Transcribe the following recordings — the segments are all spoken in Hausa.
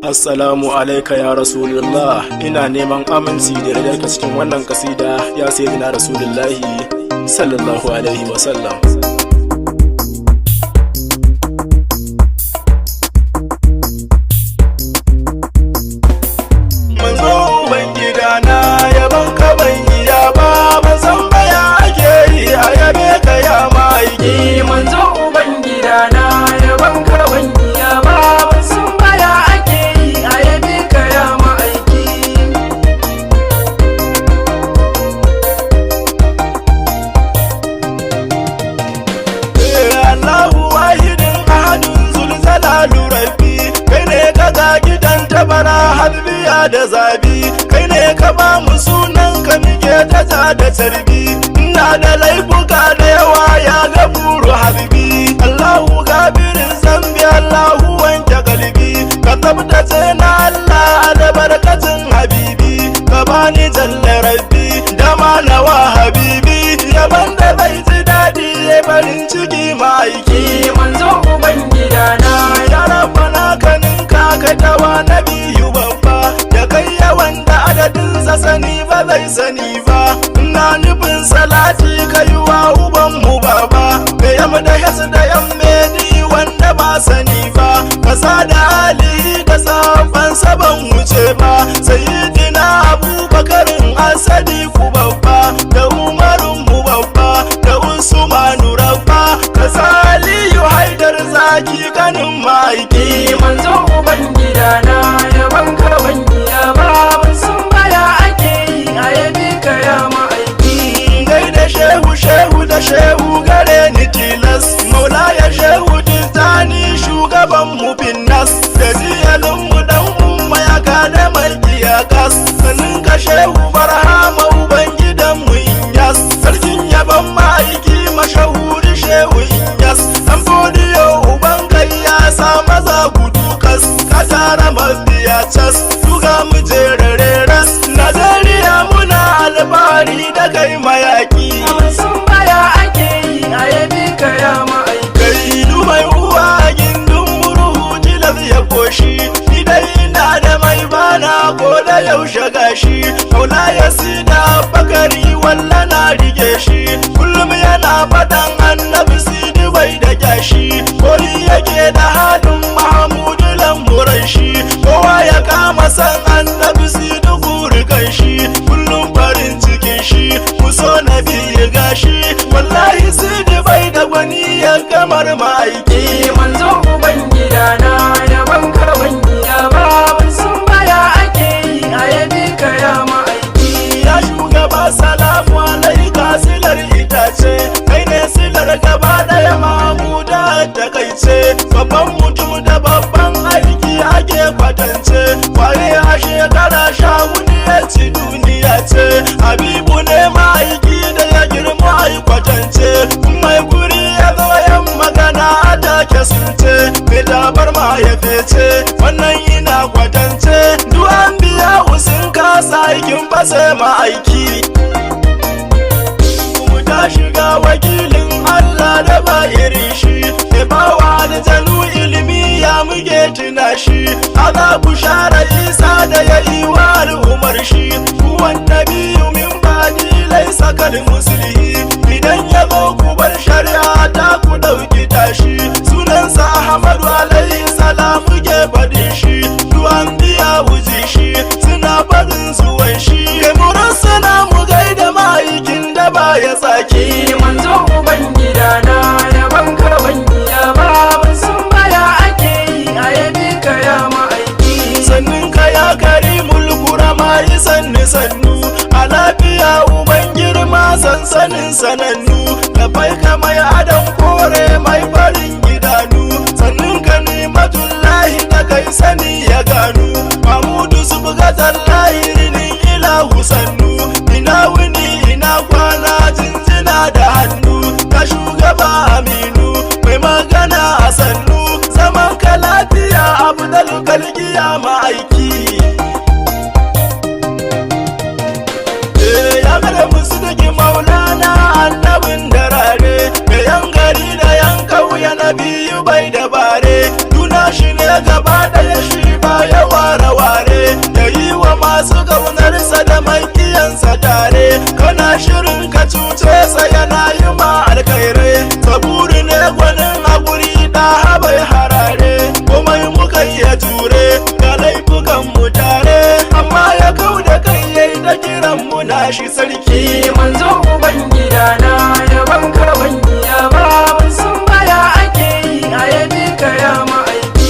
Assalamu alaika ya Rasulullah, ina neman aminci da yardarka cikin wannan kasida ya sayyidina Rasulullahi sallallahu alaihi wasallam. Manzo ubangida na yaban ka ban iya ba, ban san baya ake yi a yabe ka ya ma'aiki. Manzo ubangida na yaban ka ban iya ba, ban san baya ake yi a yabe ka ya ma'aiki. Allahu wahidin ahadun zulzalalu rabbi, kai ne ka ga gidan tabara habibiya da zabi, kai ne ka ba mu sunan ka muke ta da tarbi. Ina da laifuka da yawa ya gafuru habibi, Allahu gafirin zambi, Allahu wanke kalbi, ka tsabtace na Allah da barkatin habibi, ka bani jalla rabbi da manawa habibi, yaban da bai ji daɗi ya farin ciki ma'aiki. Manzo ubangida na Ya rabbana kanin ka dawa na biyu babba, da kai yawan da adadinsa sani ba zai sani ba. Ina nufin salati kai wa uban mu baba, da yamma da yasu da yammedi wanda ba sani ba. Kasa da Ali da safan saban wuce ba, sayyidina Abubakarin Asadi ku babba, da Umarun mu babba, da Usmanu rabba, kasa Aliyu Haidar zaki kanin ma'aiki. Manzo ubangida na yaban ka ban iya ba, ban san baya ake yi a yabe ka ya ma'aiki. Gai da shehu da shehu gare ni tilas, maula ya shehu tizani shugaban mu finnas, da ziyalin mu dan umma ya kada mai kiyakas, sanin ka shehu barhama uban gidan mu inyas, sarkin yaban ma'aiki mashahuri shehu inyas, dan fodiyo uban kai ya sa maza gudu kas, ka tara mabiya cas, duga mu jerare ras, Najeriya muna alfahari da kai mayaki. Ban san baya ake yi a yabe ka ya ma'aiki. Kai mai uwa gindin murhu tilas ya koshi, ni dai ina da mai bana ko da yaushe gashi, maula ya sida bakari walla na rige shi, kullum yana fadan annabi sidi bai da kyashi, koli yake da halin Mahamudu lamburan shi, kowa ya kama san annabi sidi gurikan shi, kullum farin cikin shi, kuso na biyu gashi, wallahi sidi bai da gwani ya kamar ma'aiki. Manzo ubangida na yaban ka ban iya ba, ban san baya ake yi a yabe ka ya ma'aiki. Ya shugaba salamu alaika silar itace, kai ne silar gaba daya Mahamuda da kai ce, babban mutum da babban aiki ake kwatance, waye a shekara 14 ya ci duniya ce, Habibu ne ma'aiki da ya girma a kwatance, mai guri ya zo yan magana a take sunce, mai dabar ma ya fece, wannan ina kwatance, duwan biya usun kasa aikin fase ma'aiki. Mu ta shiga wakilin Allah da ba irin shi, mai bawa da jalu ilimi ya muke tuna shi, aza ku share Isa da ya yi wa al'umar shi, kuwan nabiyu min bani laisa kal muslihi, idan ya zo ku bar shari'a ta ku ɗauki tashi, sunansa Ahmadu alaihi salam ke faɗin shi, duwan biya wuji shi suna faɗin zuwan shi, kemuran suna mu gaida ma'aikin da ba ya tsaki. Manzo ubangida na yaban ka ban iya ba, ban san baya ake yi a yabe ka ya ma'aiki. Sannin ka ya karimul kurama yi sannu sannu, a lafiya uban girma sansanin sanannu, da bai ka mai adam kore mai farin gidanu, sannin ka nimatullahi da kai sani ya gano, Mamudu su buga tallahi rinin ilahu sannu, ina wuni ina kwana jinjina da hannu, ka shugaba aminu mai magana a sannu, zaman ka lafiya abu da kalgiya ma'aiki. Ya gada musu da maulana annabin darare, da yan gari da yan kauye na biyu bai dabare, tuna shi ne gaba ɗaya shi ba yawa masu ƙaunarsa da makiyansa tare, kana shirin ka cuce sa yana yi ma alkhairai. Saburi ne gwanin haƙuri da bai harare, komai muka iya jure da laifukan mu tare, amma ya kau da kai yayi da kiran mu na shi sarki. Manzo ubangidana yaban ka ban iya ba, ban san baya ake yi a yabe ka ya ma'aiki.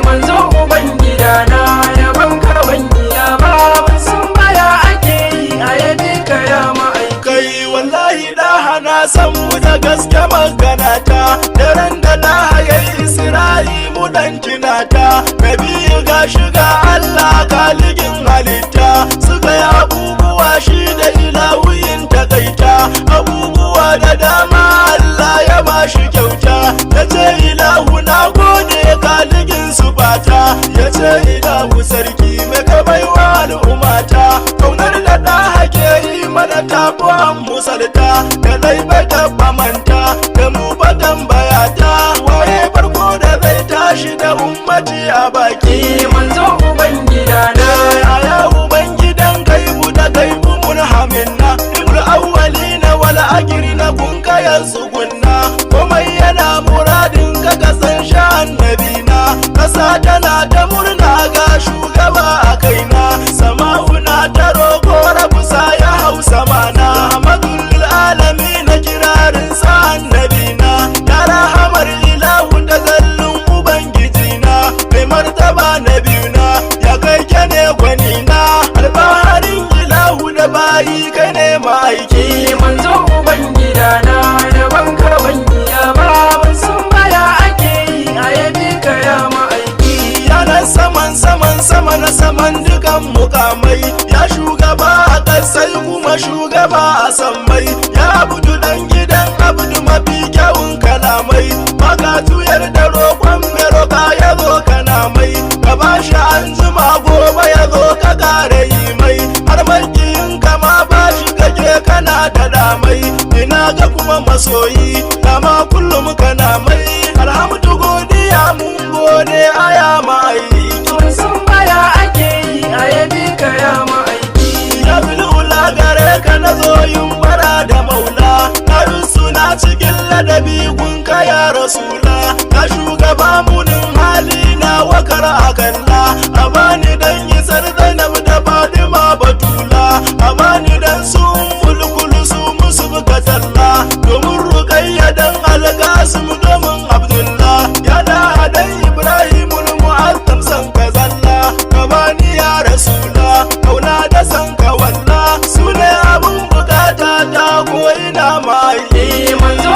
Manzo ubangidana yaban ka ban iya ba, ban san baya ake yi a yabe ka ya ma'aiki. Kai wallahi da hana san mu da gaske maganata, daren da na haye Isra'imu dan kinata, Nabiyu ga shiga Allah kaligin halitta, suka yi abubuwa shi da ilahuyin takaita, abubuwa da dama Allah ya bashi kyauta, ya ce ilahu na gode kaligin su bata, ya ce ilahu sarki mai ka baiwa al'ummata, kaunar da ɗa hake yi mana tafi an musalta, da zai bai taɓa manta da mu ba tambaya ta, waye farko da zai tashi da ummati a baki. Manzo ubangidana ya ubangidan gaibu da gaibu mun haminna, ibul awwalina wal akhirina kun kayan sugunna, komai yana muradin ka kasan sha annabina, kasa tana ta murna ga shugaba a kaina, sama'una ta roƙo rabu sa ya hausa mana, ahmadul alamin kirarin sa annabina, ya rahamar ilahu da zallin ubangijina, mai martaba nabiyuna ya kai kene gwanina, albaharin ilahu da bayi kai ne ma'aiki. Manzo ubangidana yaban ka ban iya ba, ban san baya ake yi a yabe ka ya ma'aiki. Yanar sama na saman dukan mukamai, ya shugaba a ƙasai kuma shugaba a sammai, ya abudu dan gidan abudu mafi kyawun kalamai, maka tuyar da roƙon mai roƙa ya zo kana mai, ka bashi an jima gobe ya zo ka kare yi mai, har makiyin kama bashi kake kana da damai, ina ga kuma masoyi kama kullum kana mai, alhamdu godiya mun gode aya ma'aiki. Ban san baya ake yi a yabe ka ya ma'aiki. Ya bil'ula gare ka na zo yin bara da maula, na suna cikin ladabi gunka ya rasula, ka shugaba munin hali na wakar akalla, a bani dan yi Zainab da Fatima Batula, a bani dan su mulkulu su musu buka talla, domin Rukayya dan Alkasim domin Abdullah, ya da dan Ibrahimul Mu'azzam san ka zalla, ka bani ya rasula, kauna da san ka walla, su ne abun bukata ta ko ina mai. Manzo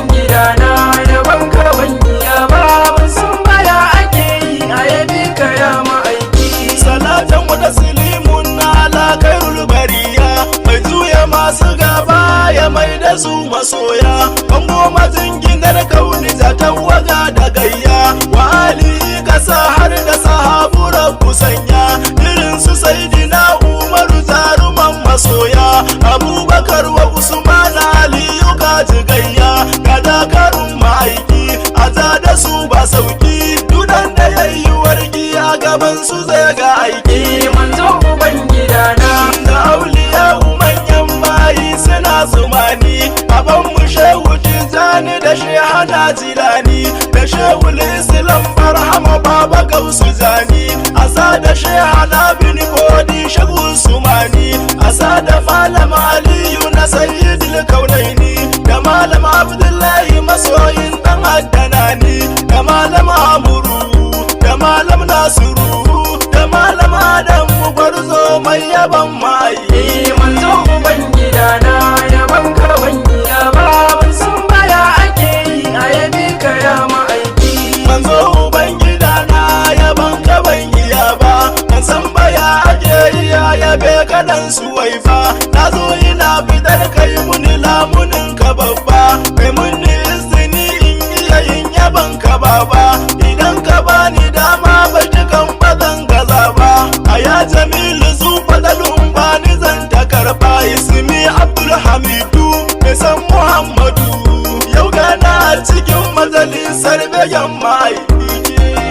ubangidana yaban ka ban iya ba, ban san baya ake yi a yabe ka ya ma'aiki. Salatan wata silimun na alakairul bariya, mai juya masu gaba ya mai da su masoya, bango mazinginar kauni ta tawaga da gayya, wa alihi kasa har da sahabu rabbu sanya, irin su saidina Umaru jaruman masoya, Abubakar wa Usman Aliyu kaji gayya, ga dakarun ma'aiki a da su ba sauki, dudan da yayi wargi a gaban su zai ga aiki. Manzo ubangidana da auliya manyan bayi suna zumani, aban mu shehu tijani da shehana jilani, da shehu islam barhama baba gausu zani, asa da shehana bin bodi shehu usmani, asa da malam aliyu na sayyidul kaunaini, da malam abdullahi masoyin dan addanani, da malam amuru, da malam nasiru, da malam adamu gwarzo mai yaban mai. Manzo ubangidana yaban ka ban iya ba, ban san baya ake yi a yabe ka ya ma'aiki. Manzo ubangidana yaban ka ban iya ba, ban san baya ake Abdulhamidu mai san Muhammadu, yau gana cikin majalisar begen mahaifi.